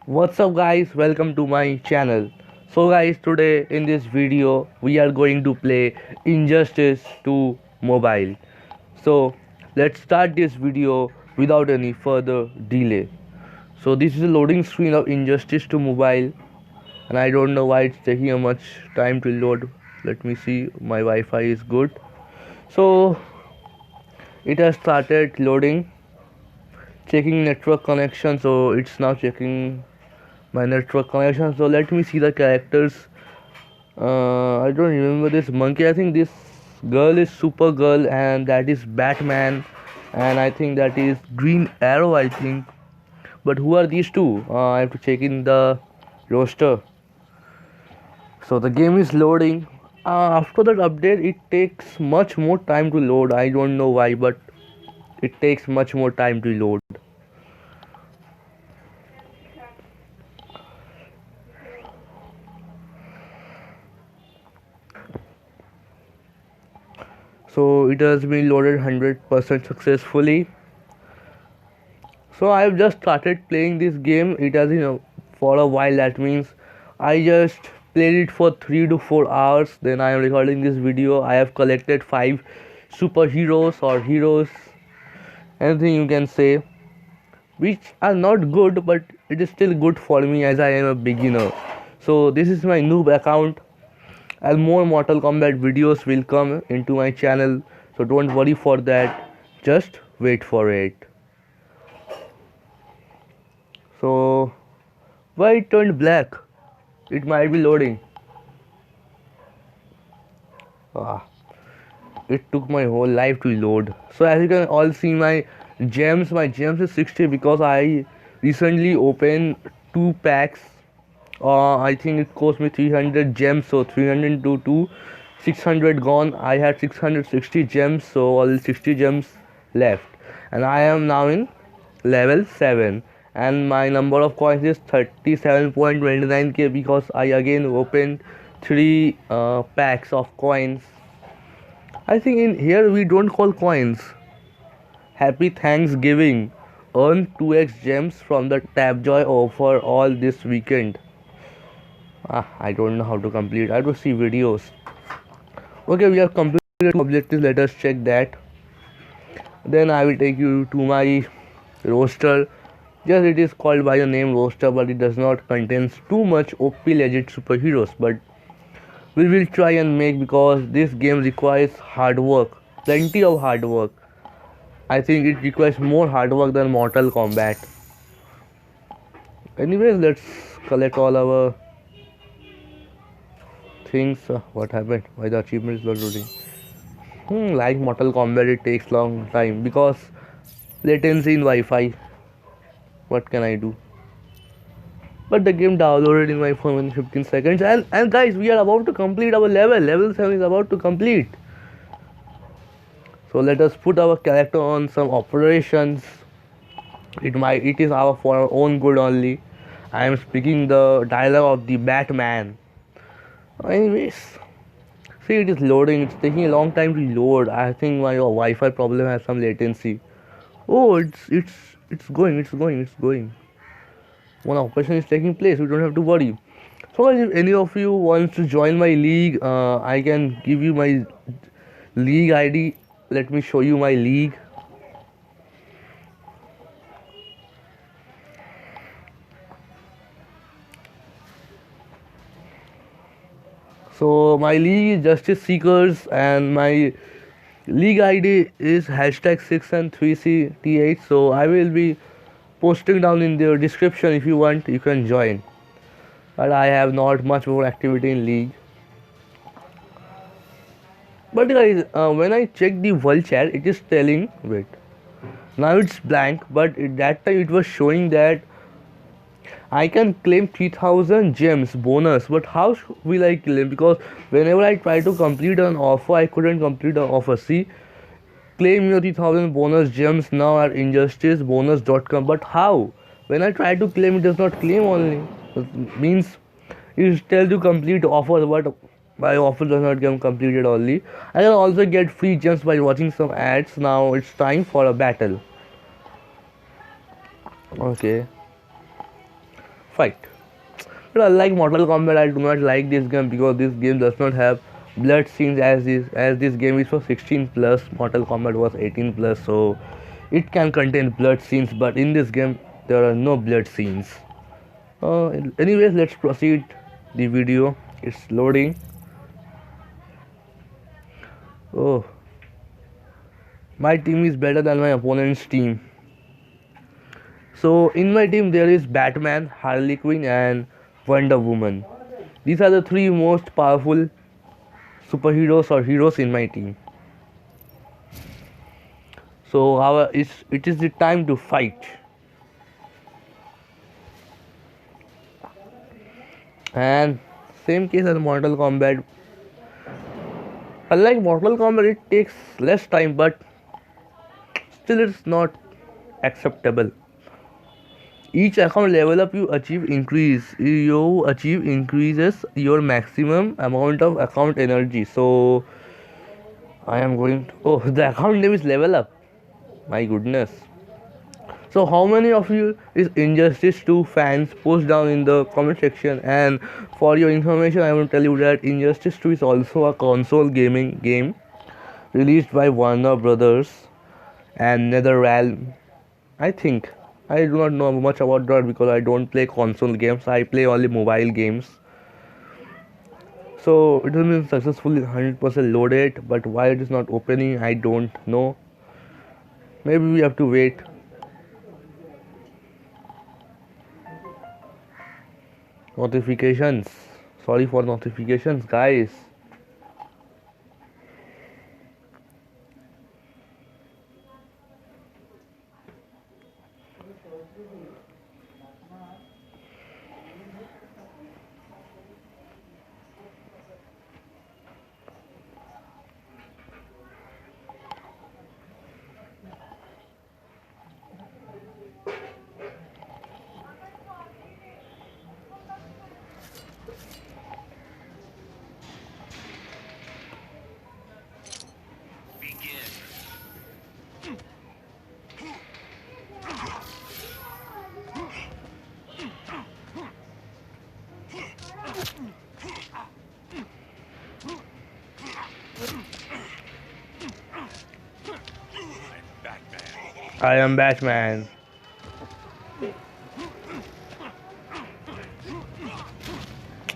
What's up guys, welcome to my channel. So guys, today in this video we are going to play Injustice 2 mobile. So let's start this video without any further delay. So this is a loading screen of Injustice 2 mobile and I don't know why it's taking a much time to load. Let me see, my Wi-Fi is good. So it has started loading, checking network connection, so it's now checking my network connection. So let me see the characters. I don't remember this monkey. I think this girl is Supergirl and that is Batman, and I think that is Green Arrow, I think. But who are these two? I have to check in the roster. So the game is loading. After that update it takes much more time to load. I don't know why, but it takes much more time to load. So it has been loaded 100% successfully. So I've just started playing this game. It has for a while. That means I just played it for 3 to 4 hours. Then I am recording this video. I have collected 5 superheroes or heroes, anything you can say, which are not good, but it is still good for me as I am a beginner. So this is my noob account, and more Mortal Kombat videos will come into my channel. So don't worry for that. Just wait for it. So why it turned black? It might be loading. Ah, it took my whole life to load. So as you can all see my gems is 60 because I recently opened 2 packs. I think it cost me 300 gems, so 300 to 2, 600 gone. I had 660 gems, so all 60 gems left, and I am now in level 7, and my number of coins is 37.29k because I again opened 3 packs of coins. I think in here we don't call coins. Happy Thanksgiving. Earn 2x gems from the Tapjoy offer all this weekend. I don't know how to complete. I have to see videos. Okay, we have completed objectives. Let us check that. Then I will take you to my roster. Yes, it is called by the name roster, but it does not contain too much OP legit superheroes. But we will try and make, because this game requires hard work, plenty of hard work. I think it requires more hard work than Mortal Kombat. Anyways, let's collect all our things. What happened? Why the achievement is not loading? Like Mortal Kombat, it takes long time because latency in Wi-Fi. What can I do? But the game downloaded in my phone in 15 seconds. And guys, we are about to complete our level. Level 7 is about to complete. So let us put our character on some operations. It is our for our own good only. I am speaking the dialogue of the Batman. Anyways, see, it is loading. It's taking a long time to load. I think my Wi-Fi problem has some latency. Oh, it's going. It's going. It's going. One operation is taking place. We don't have to worry. So guys, if any of you wants to join my league, I can give you my league ID. Let me show you my league. So my league is Justice Seekers, and my league ID is hashtag 6 and 3CT8. So I will be posting down in the description. If you want, you can join. But I have not much more activity in league. But guys, when I check the world chat, it is telling, wait, now it's blank, but at that time it was showing that I can claim 3000 gems bonus. But how will I claim? Because whenever I try to complete an offer, I couldn't complete an offer. See, claim your 3000 bonus gems now at injusticebonus.com. But how? When I try to claim, it does not claim only. It means it tells you complete offer, but my offer does not get completed only. I can also get free gems by watching some ads. Now it's time for a battle. Okay. fight. But unlike Mortal Kombat, I do not like this game because this game does not have blood scenes as this game is for 16 plus. Mortal Kombat was 18 plus, so it can contain blood scenes. But in this game, there are no blood scenes. Anyways, let's proceed the video. It's loading. Oh, my team is better than my opponent's team. So in my team there is Batman, Harley Quinn, and Wonder Woman. These are the three most powerful superheroes or heroes in my team. So it is the time to fight. And same case as Mortal Kombat. Unlike Mortal Kombat, it takes less time, but still it's not acceptable. Each account level up you achieve increases your maximum amount of account energy. So I am going to, oh, the account name is level up. My goodness. So how many of you is Injustice 2 fans? Post down in the comment section. And for your information, I want to tell you that Injustice 2 is also a console gaming game released by Warner Brothers and NetherRealm. I think I do not know much about that because I don't play console games. I play only mobile games. So it has been successfully 100% loaded, but why it is not opening, I don't know. Maybe we have to wait. Notifications. Sorry for notifications, guys. I am Batman.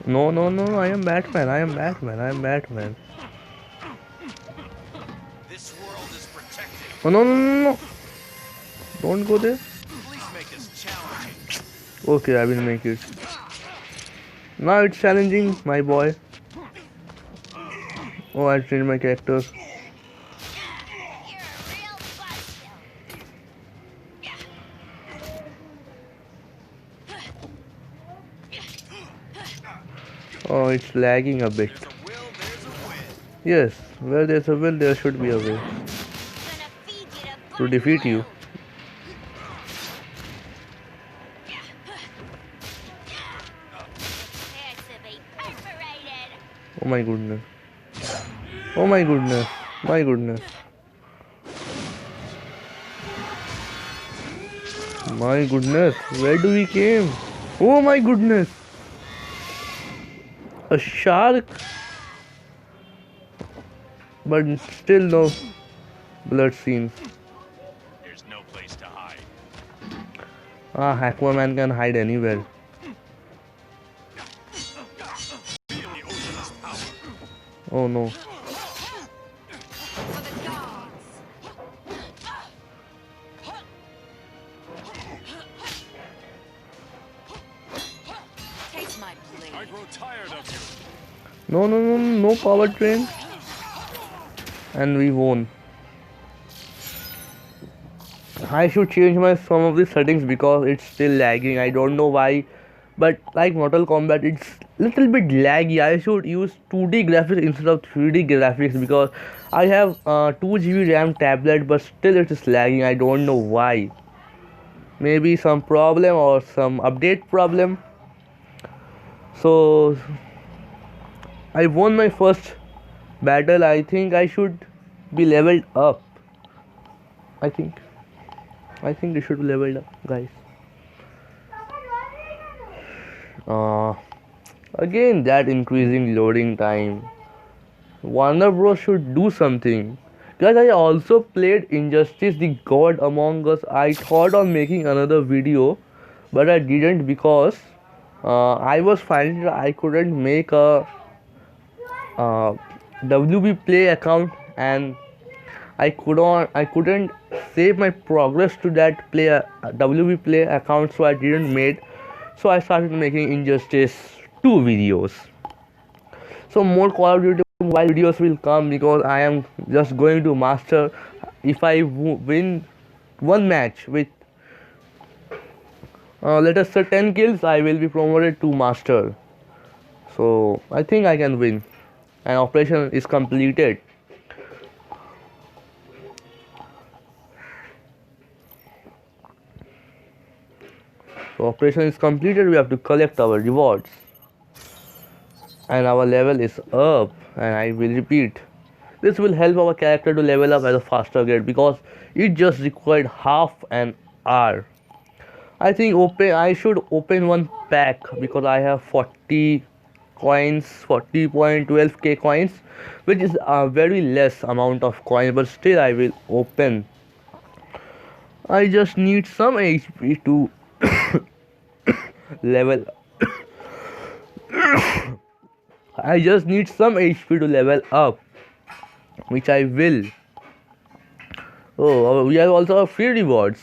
No, no, no, I am Batman. I am Batman. I am Batman. This world is protected. Oh, no, no, no, no. Don't go there. Please make this challenging. Okay, I will make it. Now it's challenging, my boy. Oh, I changed my character. Oh, it's lagging a bit. There's a will, there's a way. Yes, where there's a will, there should be a way to defeat you. Oh my goodness. Oh my goodness. My goodness. My goodness. Where do we came? Oh my goodness. A shark. But still no blood scenes. There's no place to hide. Ah, Aquaman can hide anywhere. Feel the ocean's power. Oh no. Taste my blade. I grow tired of you. No, no, no, no, no power train. And we won. I should change my some of the settings because it's still lagging. I don't know why, but like Mortal Kombat, it's little bit laggy. I should use 2D graphics instead of 3D graphics because I have 2 GB RAM tablet, but still it is lagging. I don't know why. Maybe some problem or some update problem. So I won my first battle. I think I should be leveled up. I think they should be leveled up, guys. Uh, Again, that increasing loading time. Warner Bros. Should do something. Guys, I also played Injustice the God Among Us. I thought of making another video, but I didn't because I was finding that I couldn't make a uh, WB Play account, and I couldn't save my progress to that WB Play account, so I didn't made. So I started making Injustice 2 videos. So more Call of Duty mobile videos will come because I am just going to master. If I win one match with let us say 10 kills, I will be promoted to master. So I think I can win, and operation is completed. So operation is completed. We have to collect our rewards, and our level is up. And I will repeat, this will help our character to level up at a faster rate because it just required half an hour. I think I should open one pack because I have 40 coins, 40.12k coins, which is a very less amount of coin, but still I will open. I just need some HP to level. I just need some HP to level up, which I will. Oh, we have also free rewards.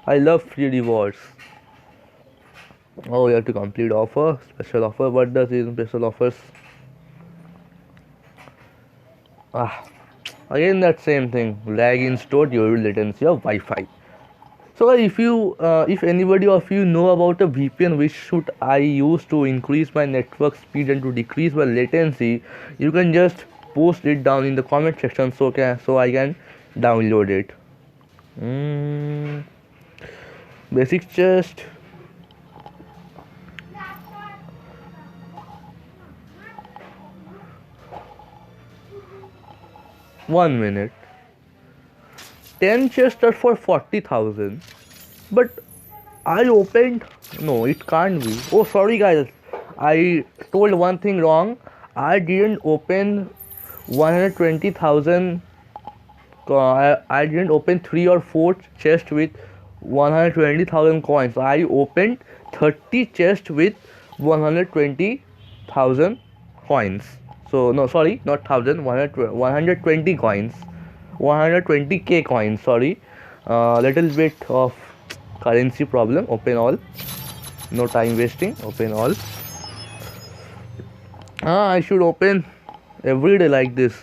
I love free rewards. Oh, you have to complete offer, special offer. What does these special offers? Ah, again that same thing. Lag in store due to latency of Wi-Fi. So if anybody of you know about a VPN which should I use to increase my network speed and to decrease my latency, you can just post it down in the comment section so I can download it. Mm, basic chest. 1 minute. 10 chests are for 40,000. But I opened. No, it can't be. Oh, sorry, guys. I told one thing wrong. I didn't open 120,000. I didn't open 3 or 4 chests with 120,000 coins. I opened 30 chests with 120,000 coins. So, no, sorry, not 1000, 120 coins. 120k coins, sorry. Little bit of currency problem. Open all. No time wasting. Open all. I should open every day like this.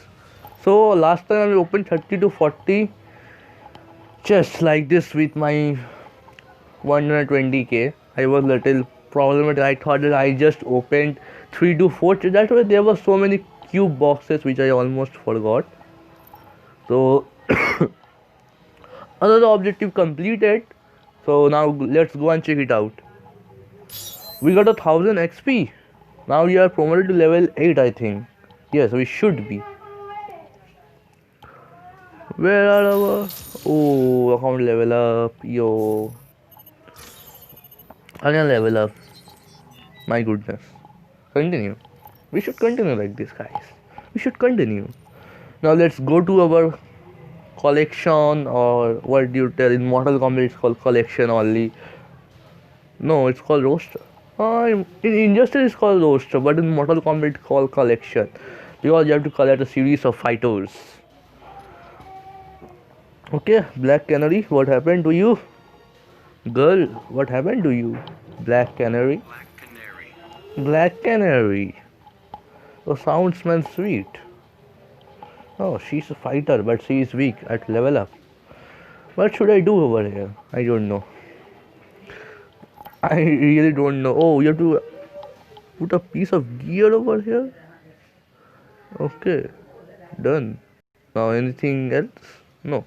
So last time I opened 30 to 40 chests like this with my 120k. I was little problematic. I thought that I just opened 3 to 4 chests. That's why there were so many cube boxes which I almost forgot. So another objective completed. So now let's go and check it out. We got 1000 XP. Now we are promoted to level 8, I think. Yes, we should be. Where are our... Oh, account level up. Yo. I can level up. My goodness. Continue. We should continue like this, guys. We should continue. Now let's go to our collection, or what do you tell? In Mortal Kombat it's called collection only. No, it's called roster. In Injustice it's called roster, but in Mortal Kombat it's called collection. Because you have to collect a series of fighters. Okay, Black Canary, what happened to you? Girl, what happened to you? Black Canary? Black Canary. Black Canary. Oh, sounds smells sweet. Oh, she's a fighter, but she is weak at level up. What should I do over here? I don't know. I really don't know. Oh, you have to put a piece of gear over here? Okay, done. Now anything else? No.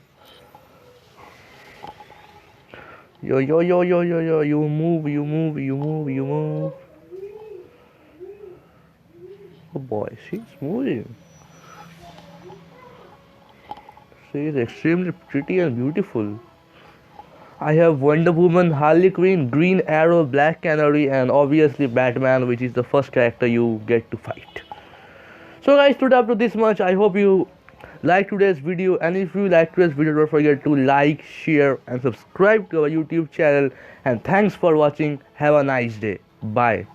Yo, yo, yo, yo, yo, yo, you move, you move, you move, you move. Oh boy, she's moving. She is extremely pretty and beautiful. I have Wonder Woman, Harley Quinn, Green Arrow, Black Canary, and obviously Batman, which is the first character you get to fight. So guys, today up to this much. I hope you like today's video, and if you like today's video, don't forget to like, share, and subscribe to our YouTube channel. And thanks for watching. Have a nice day. Bye.